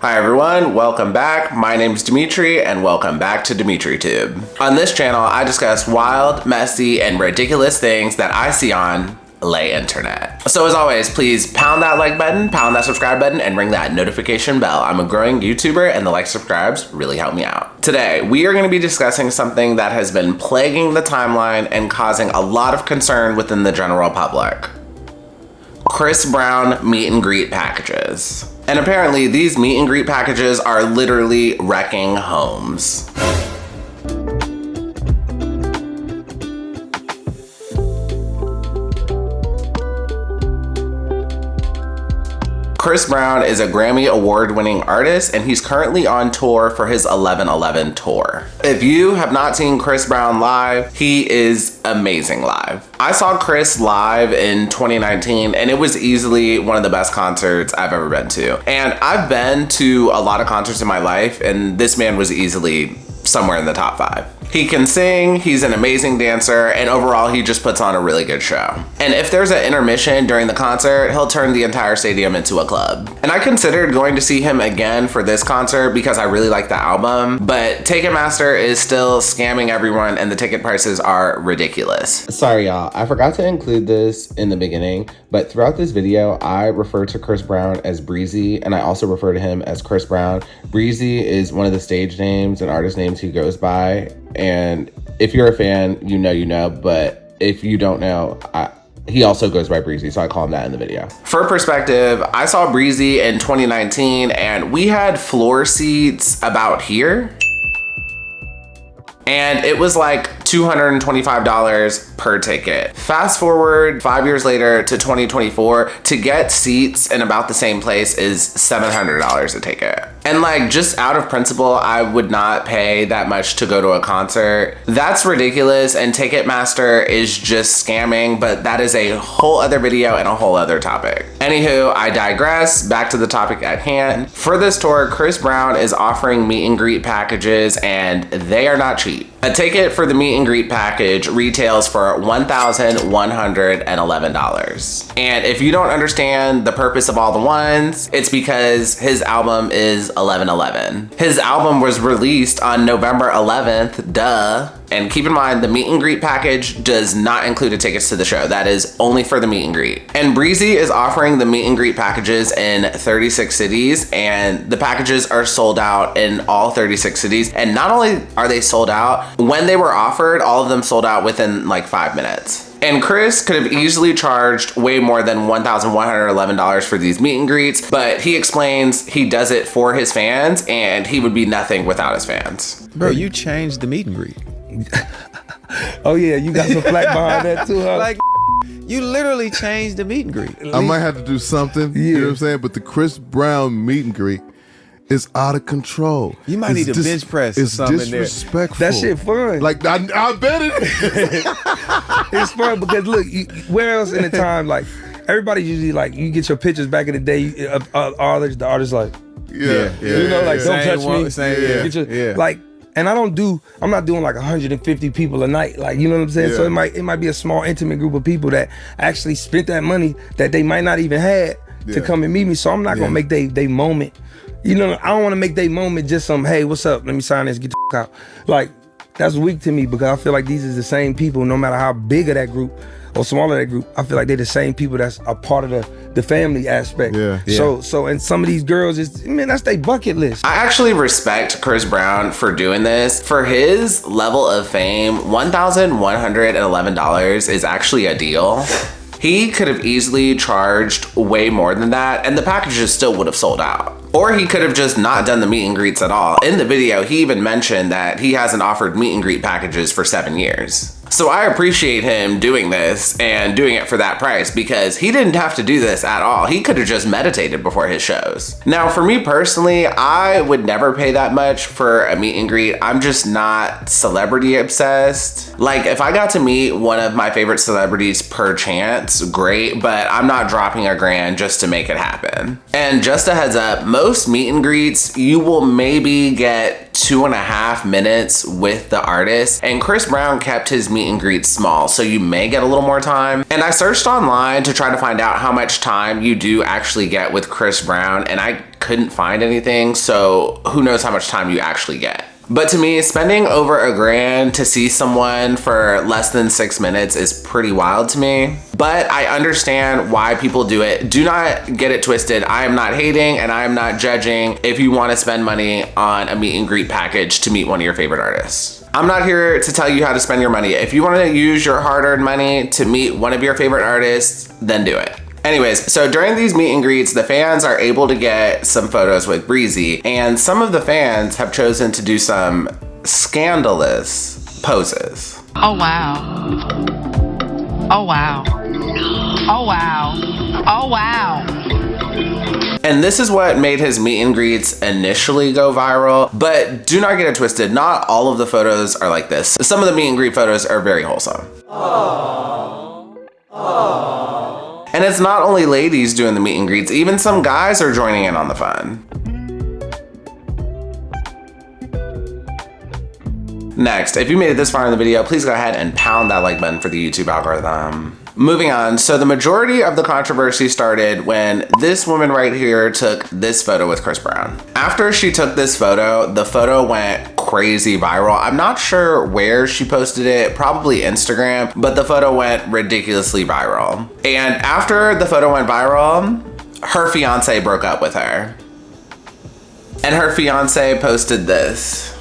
Hi everyone, welcome back. My name is Dimitri and welcome back to DimitriTube. On this channel, I discuss wild, messy, and ridiculous things that I see on lay internet. So as always, please pound that like button, pound that subscribe button, and ring that notification bell. I'm a growing YouTuber and the like subscribes really help me out. Today, we are gonna be discussing something that has been plaguing the timeline and causing a lot of concern within the general public. Chris Brown meet and greet packages. And apparently these meet and greet packages are literally wrecking homes. Chris Brown is a Grammy award-winning artist and he's currently on tour for his 11/11 tour. If you have not seen Chris Brown live, he is amazing live. I saw Chris live in 2019 and it was easily one of the best concerts I've ever been to. And I've been to a lot of concerts in my life and this man was easily somewhere in the top 5. He can sing, he's an amazing dancer, and overall he just puts on a really good show. And if there's an intermission during the concert, he'll turn the entire stadium into a club. And I considered going to see him again for this concert because I really like the album, but Ticketmaster is still scamming everyone and the ticket prices are ridiculous. Sorry y'all, I forgot to include this in the beginning, but throughout this video, I refer to Chris Brown as Breezy, and I also refer to him as Chris Brown. Breezy is one of the stage names and artist names he goes by. And if you're a fan, you know, but if you don't know, he also goes by Breezy, so I call him that in the video. For perspective, I saw Breezy in 2019 and we had floor seats about here. And it was like $225 per ticket. Fast forward 5 years later to 2024, to get seats in about the same place is $700 a ticket. And like, just out of principle, I would not pay that much to go to a concert. That's ridiculous, and Ticketmaster is just scamming, but that is a whole other video and a whole other topic. Anywho, I digress, back to the topic at hand. For this tour, Chris Brown is offering meet and greet packages and they are not cheap. A ticket for the meet and greet package retails for $1,111. And if you don't understand the purpose of all the ones, it's because his album is 11/11. His album was released on November 11th, duh. And keep in mind, the meet and greet package does not include the tickets to the show. That is only for the meet and greet. And Breezy is offering the meet and greet packages in 36 cities, and the packages are sold out in all 36 cities. And not only are they sold out, when they were offered, all of them sold out within like 5 minutes. And Chris could have easily charged way more than $1,111 for these meet and greets, but he explains he does it for his fans and he would be nothing without his fans. Bro, you changed the meet and greet. Oh yeah, you got some flack behind that too, huh? Like, you literally changed the meet and greet. I might have to do something, you know what I'm saying? But the Chris Brown meet and greet is out of control. You might need a bench press or it's something in there. Disrespectful. That shit fun. Like, I bet it is. It's fun because look, where else in the time, like, everybody usually, like, you get your pictures back in the day, the artist like, Yeah. you know, like, don't touch me. Same, Get your, like, and I'm not doing like 150 people a night, like, you know what I'm saying? Yeah. So it might be a small, intimate group of people that actually spent that money that they might not even had to come and meet me. So I'm not gonna make they moment. You know, I don't want to make they moment just some, hey, what's up? Let me sign this, get the out. Like, that's weak to me because I feel like these are the same people, no matter how big of that group or smaller that group, I feel like they're the same people that's a part of the family aspect. Yeah. So and some of these girls, that's their bucket list. I actually respect Chris Brown for doing this. For his level of fame, $1,111 is actually a deal. He could have easily charged way more than that and the packages still would have sold out. Or he could have just not done the meet and greets at all. In the video, he even mentioned that he hasn't offered meet and greet packages for 7 years. So I appreciate him doing this and doing it for that price because he didn't have to do this at all. He could have just meditated before his shows. Now, for me personally, I would never pay that much for a meet and greet. I'm just not celebrity obsessed. Like, if I got to meet one of my favorite celebrities per chance, great, but I'm not dropping $1,000 just to make it happen. And just a heads up, most meet and greets, you will maybe get 2.5 minutes with the artist, and Chris Brown kept his meet and greet small, so you may get a little more time. And I searched online to try to find out how much time you do actually get with Chris Brown, and I couldn't find anything, so who knows how much time you actually get. But to me, spending over $1,000 to see someone for less than 6 minutes is pretty wild to me. But I understand why people do it. Do not get it twisted. I am not hating and I am not judging if you want to spend money on a meet and greet package to meet one of your favorite artists. I'm not here to tell you how to spend your money. If you want to use your hard-earned money to meet one of your favorite artists, then do it. Anyways, so during these meet and greets, the fans are able to get some photos with Breezy, and some of the fans have chosen to do some scandalous poses. Oh wow. Oh wow. Oh wow. Oh wow. And this is what made his meet and greets initially go viral, but do not get it twisted. Not all of the photos are like this. Some of the meet and greet photos are very wholesome. Aww. Aww. And it's not only ladies doing the meet and greets, even some guys are joining in on the fun. Next, if you made it this far in the video, please go ahead and pound that like button for the YouTube algorithm. Moving on, so the majority of the controversy started when this woman right here took this photo with Chris Brown. After she took this photo, the photo went crazy viral. I'm not sure where she posted it, probably Instagram, but the photo went ridiculously viral. And after the photo went viral, her fiance broke up with her. And her fiance posted this.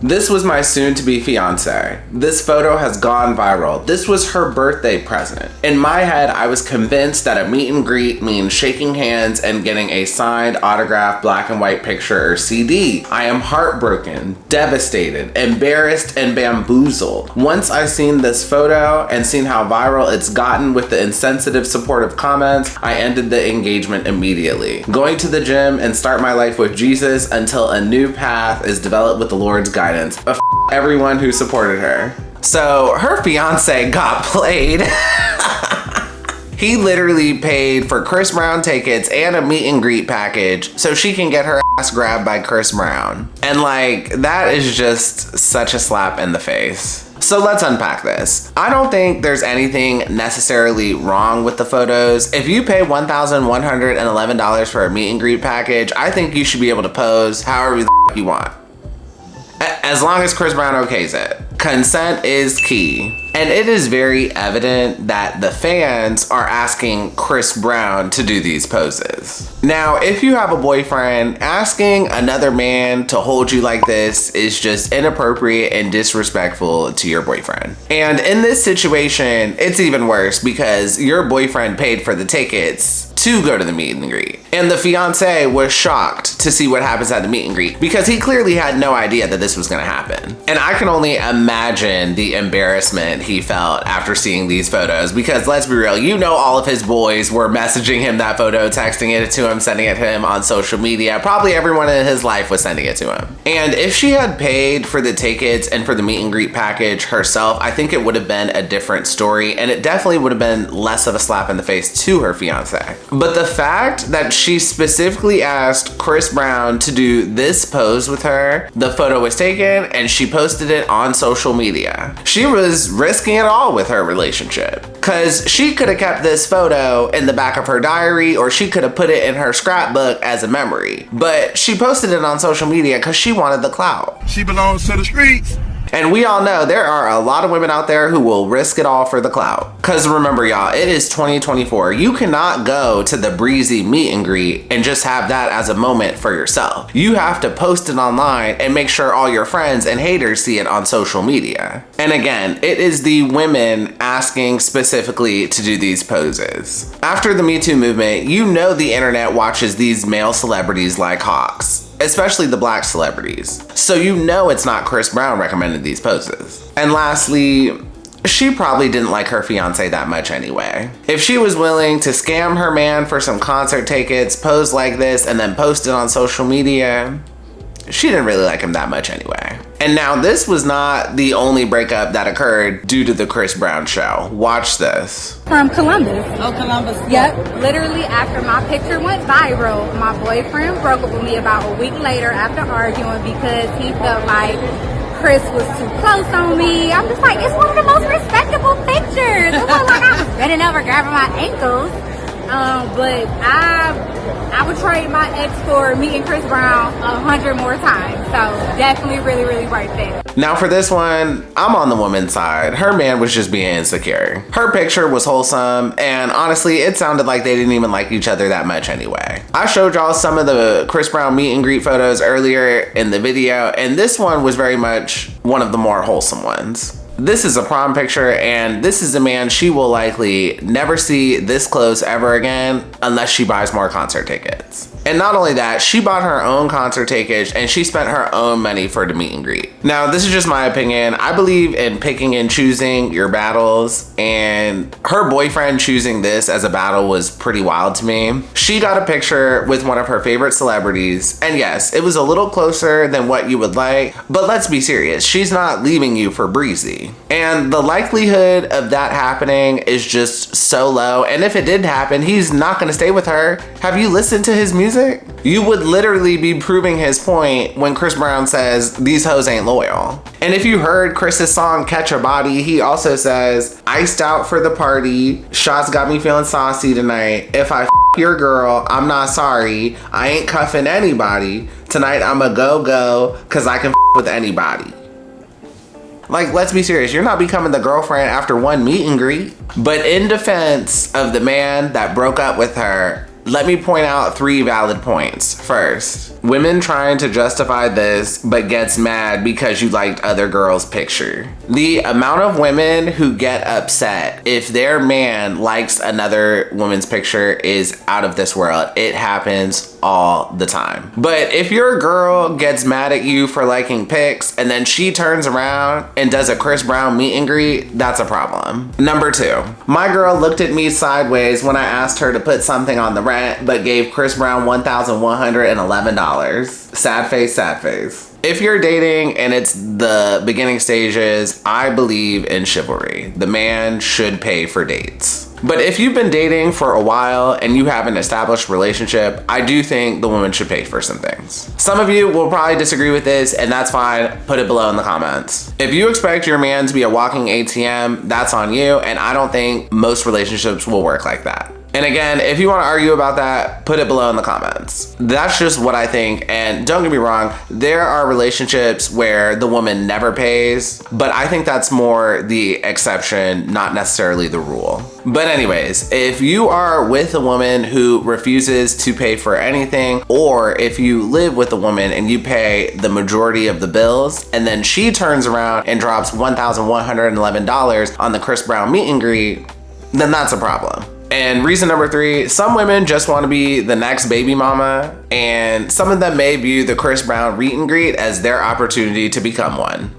This was my soon-to-be fiance. This photo has gone viral. This was her birthday present. In my head, I was convinced that a meet and greet means shaking hands and getting a signed, autographed, black and white picture or CD. I am heartbroken, devastated, embarrassed, and bamboozled. Once I seen this photo and seen how viral it's gotten with the insensitive supportive comments, I ended the engagement immediately. Going to the gym and start my life with Jesus until a new path is developed with the Lord's guidance. Everyone who supported her. So her fiance got played. He literally paid for Chris Brown tickets and a meet and greet package so she can get her ass grabbed by Chris Brown. And like, that is just such a slap in the face. So let's unpack this. I don't think there's anything necessarily wrong with the photos. If you pay $1,111 for a meet and greet package, I think you should be able to pose however the you want. As long as Chris Brown okays it. Consent is key. And it is very evident that the fans are asking Chris Brown to do these poses. Now, if you have a boyfriend, asking another man to hold you like this is just inappropriate and disrespectful to your boyfriend. And in this situation, it's even worse because your boyfriend paid for the tickets to go to the meet and greet. And the fiance was shocked to see what happens at the meet and greet because he clearly had no idea that this was gonna happen. And I can only imagine the embarrassment he felt after seeing these photos because let's be real, you know all of his boys were messaging him that photo, texting it to him, sending it to him on social media. Probably everyone in his life was sending it to him. And if she had paid for the tickets and for the meet and greet package herself, I think it would have been a different story and it definitely would have been less of a slap in the face to her fiance. But the fact that she specifically asked Chris Brown to do this pose with her, the photo was taken and she posted it on social media. She was risking it all with her relationship. Cause she could have kept this photo in the back of her diary or she could have put it in her scrapbook as a memory. But she posted it on social media cause she wanted the clout. She belongs to the streets. And we all know there are a lot of women out there who will risk it all for the clout. Cause remember y'all, it is 2024. You cannot go to the Breezy meet and greet and just have that as a moment for yourself. You have to post it online and make sure all your friends and haters see it on social media. And again, it is the women asking specifically to do these poses. After the Me Too movement, you know the internet watches these male celebrities like hawks. Especially the black celebrities. So you know it's not Chris Brown recommended these poses. And lastly, she probably didn't like her fiance that much anyway. If she was willing to scam her man for some concert tickets, pose like this, and then post it on social media, she didn't really like him that much anyway. And now this was not the only breakup that occurred due to the Chris Brown show. Watch this. From Columbus. Oh, Columbus. Yep. Literally after my picture went viral, my boyfriend broke up with me about a week later after arguing because he felt like Chris was too close on me. I'm just like, it's one of the most respectable pictures. It wasn't like I was bending over grabbing my ankles. But I would trade my ex for meeting Chris Brown 100 more times. So definitely really, really right there. Now for this one, I'm on the woman's side. Her man was just being insecure. Her picture was wholesome, and honestly, it sounded like they didn't even like each other that much anyway. I showed y'all some of the Chris Brown meet and greet photos earlier in the video, and this one was very much one of the more wholesome ones. This is a prom picture, and this is a man she will likely never see this close ever again unless she buys more concert tickets. And not only that, she bought her own concert tickets and she spent her own money for the meet and greet. Now, this is just my opinion. I believe in picking and choosing your battles, and her boyfriend choosing this as a battle was pretty wild to me. She got a picture with one of her favorite celebrities, and yes, it was a little closer than what you would like, but let's be serious, she's not leaving you for breezy. And the likelihood of that happening is just so low, and if it did happen, he's not gonna stay with her. Have you listened to his music? You would literally be proving his point when Chris Brown says these hoes ain't loyal. And if you heard Chris's song Catch a Body, he also says, iced out for the party, shots got me feeling saucy tonight, if I your girl, I'm not sorry, I ain't cuffing anybody, tonight I'm a go cause I can with anybody. Like, let's be serious, you're not becoming the girlfriend after one meet and greet. But in defense of the man that broke up with her, let me point out 3 valid points. First, women trying to justify this but gets mad because you liked other girls' picture. The amount of women who get upset if their man likes another woman's picture is out of this world. It happens all the time. But if your girl gets mad at you for liking pics and then she turns around and does a Chris Brown meet and greet, that's a problem. Number 2, my girl looked at me sideways when I asked her to put something on the rent but gave Chris Brown $1,111. Sad face, sad face. If you're dating and it's the beginning stages, I believe in chivalry. The man should pay for dates. But if you've been dating for a while and you have an established relationship, I do think the woman should pay for some things. Some of you will probably disagree with this, and that's fine. Put it below in the comments. If you expect your man to be a walking ATM, that's on you, and I don't think most relationships will work like that. And again, if you want to argue about that, put it below in the comments. That's just what I think, and don't get me wrong, there are relationships where the woman never pays, but I think that's more the exception, not necessarily the rule. But anyways, if you are with a woman who refuses to pay for anything, or if you live with a woman and you pay the majority of the bills, and then she turns around and drops $1,111 on the Chris Brown meet and greet, then that's a problem. And reason number 3, some women just want to be the next baby mama, and some of them may view the Chris Brown meet and greet as their opportunity to become one.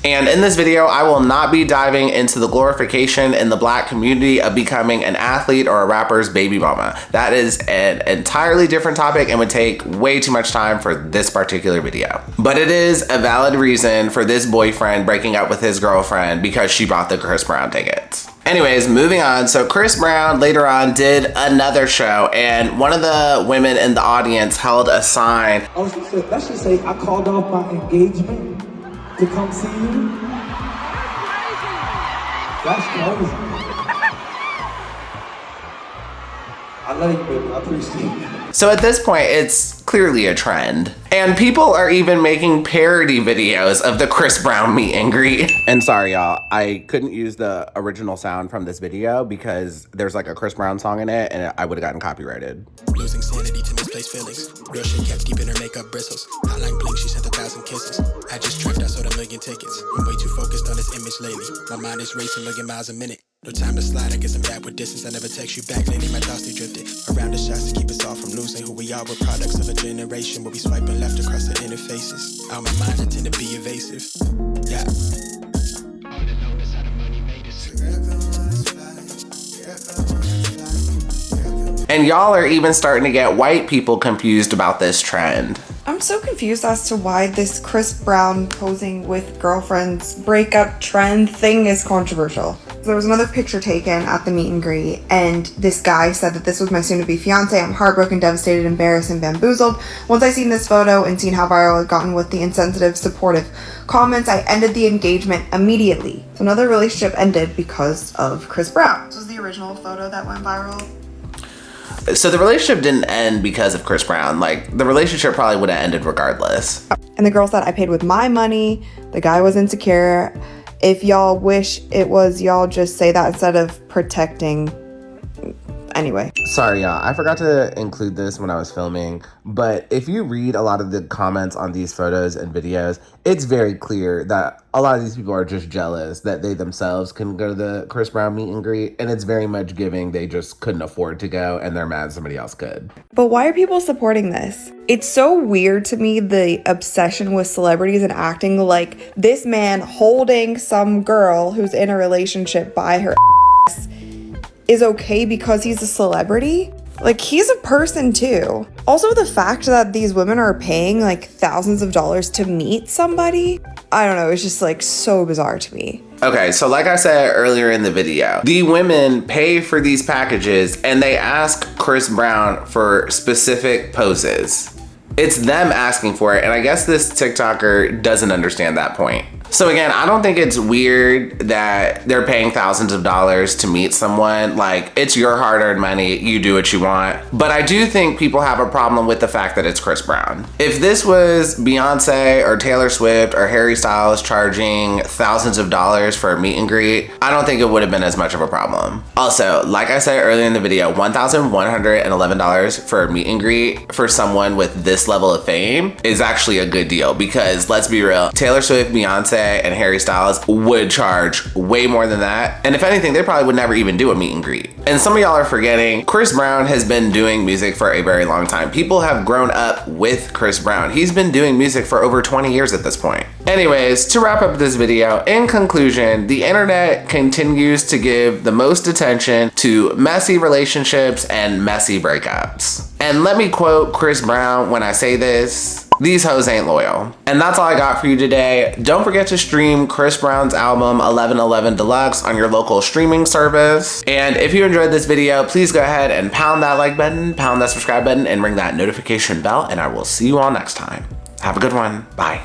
And in this video, I will not be diving into the glorification in the Black community of becoming an athlete or a rapper's baby mama. That is an entirely different topic and would take way too much time for this particular video. But it is a valid reason for this boyfriend breaking up with his girlfriend because she bought the Chris Brown tickets. Anyways, moving on. So Chris Brown later on did another show, and one of the women in the audience held a sign. Let's just say I called off my engagement to come see you. That's crazy. I love you, baby. I appreciate it. So at this point, it's clearly a trend. And people are even making parody videos of the Chris Brown meet and greet. And sorry, y'all, I couldn't use the original sound from this video because there's like a Chris Brown song in it and I would have gotten copyrighted. Losing sanity to misplaced feelings. Real shit kept deep in her makeup bristles. Hotline blink, she sent 1,000 kisses. I just tripped, I sold 1 million tickets. I'm way too focused on this image lately. My mind is racing, million miles a minute. No time to slide, I guess I'm bad with distance. I never text you back lately, my thoughts they drifted around the shots to keep us all from losing who we are. We're products of a generation where we swiping left across the interfaces. Out my mind, I tend to be evasive. Yeah. And y'all are even starting to get white people confused about this trend. I'm so confused as to why this Chris Brown posing with girlfriends breakup trend thing is controversial. There was another picture taken at the meet and greet, and this guy said that this was my soon-to-be fiance. I'm heartbroken, devastated, embarrassed, and bamboozled. Once I seen this photo and seen how viral it had gotten with the insensitive, supportive comments, I ended the engagement immediately. So another relationship ended because of Chris Brown. This was the original photo that went viral. So the relationship didn't end because of Chris Brown. Like, the relationship probably would have ended regardless. And the girl said, I paid with my money. The guy was insecure. If y'all wish it was, y'all just say that instead of protecting. Anyway. Sorry, y'all. I forgot to include this when I was filming, but if you read a lot of the comments on these photos and videos, it's very clear that a lot of these people are just jealous that they themselves couldn't go to the Chris Brown meet and greet, and it's very much giving they just couldn't afford to go and they're mad somebody else could. But why are people supporting this? It's so weird to me, the obsession with celebrities and acting like this man holding some girl who's in a relationship by her ass is okay because he's a celebrity. Like, he's a person too. Also, the fact that these women are paying like thousands of dollars to meet somebody, I don't know, it's just like so bizarre to me. Okay, so like I said earlier in the video, the women pay for these packages and they ask Chris Brown for specific poses. It's them asking for it, and I guess this TikToker doesn't understand that point. So again, I don't think it's weird that they're paying thousands of dollars to meet someone. Like, it's your hard-earned money, you do what you want. But I do think people have a problem with the fact that it's Chris Brown. If this was Beyonce or Taylor Swift or Harry Styles charging thousands of dollars for a meet and greet, I don't think it would have been as much of a problem. Also, like I said earlier in the video, $1,111 for a meet and greet for someone with this level of fame is actually a good deal, because let's be real, Taylor Swift, Beyonce, and Harry Styles would charge way more than that. And if anything, they probably would never even do a meet and greet. And some of y'all are forgetting, Chris Brown has been doing music for a very long time. People have grown up with Chris Brown. He's been doing music for over 20 years at this point. Anyways, to wrap up this video, in conclusion, the internet continues to give the most attention to messy relationships and messy breakups. And let me quote Chris Brown when I say this: these hoes ain't loyal. And that's all I got for you today. Don't forget to stream Chris Brown's album 1111 Deluxe on your local streaming service. And if you enjoyed this video, please go ahead and pound that like button, pound that subscribe button, and ring that notification bell, and I will see you all next time. Have a good one. Bye.